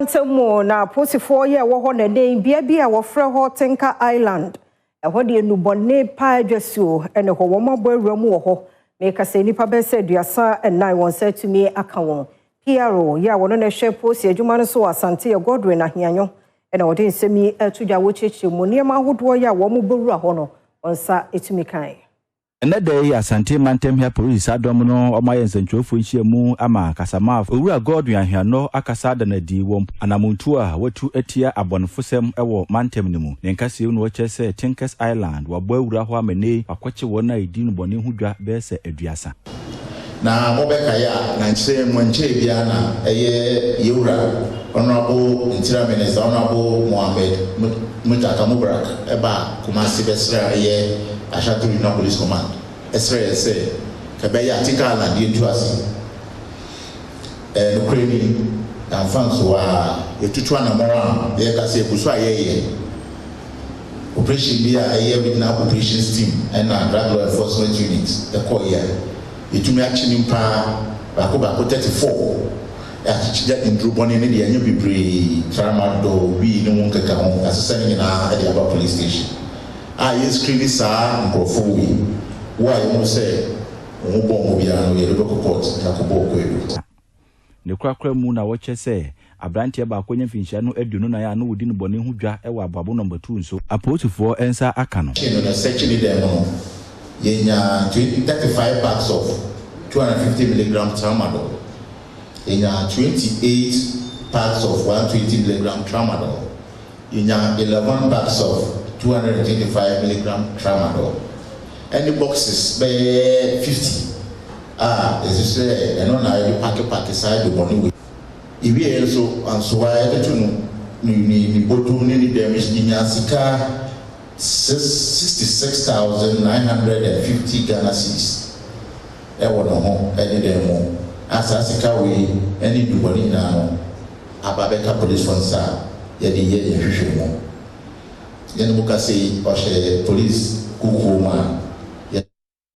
Ntemo na posifo ye wo ho na den bia bia wo frɛ ho Thinka Island. Ɛhɔ de nubɔne pa adwasuo ɛne ho wo mabɔ awuramu wo ho. Meka sɛ nipa bɛsɛ aduasa ɛnan wɔn sɛ tumi aka wɔn. PRO ya wo no na hwɛ posi adwuma no so Asante Godwin ahianyo ɛna wo de nsɛmi atudwa wo kyekye mu nneɛma ahodoɔ ya wo mo bɛwura ho no onsa etumi kan. Another Asante Mantem here police Adom no Omaye Nsentwofo nhyiamu ama kasama owura Godwin ahwano akasa da na di wom anamuntu a watu atia abonfosem ewo Mantem ni mu ne nkase no wo kyese Thinka Island wabo awura ho amene akwache wona edi no bone hudwa be se aduasa na mobeka ya na nche mwenche bia na eye yewura honorable Interior Minister honorable Mohammed Mutaka Mubarak eba Kumasi besra eye Asante Police Command. Esre say Kabeya Thinka Island into us. Ukraine and fans who are a na mora they can say Buswa ye. Operation be a year with now operations team and a drug law enforcement unit. The core year. It to me action in Bako 34. That in Drubon in India, you be pre Tramado, we no one can come as a sending in our police station. Yes, clearly, sir, Microphone. Why you say, Obobiano, your local court, Tacobo. The cracker moon, I watch say, a branch about Quenya Finchano, Eduna, I know within Bonnie Huja, Ewa Babu number 2, so I put for answer a canon. Section demo, Yenya 35 packs of 250 milligram tramadol, Yenya 28 packs of 120 milligram tramadol, Yenya 11 packs of 225 milligram tramadol. Any boxes by 50. As you say, and on I pack aside the money with. If we also and so I don't know, ni botu ni damage ni nyasika 66,950 Ghana cedis. Ewo no ho any demo. Asasika we any duboni na no. Ababeka police sponsor yedi ye hwehwe mo. Then we can say, police, Kukuma,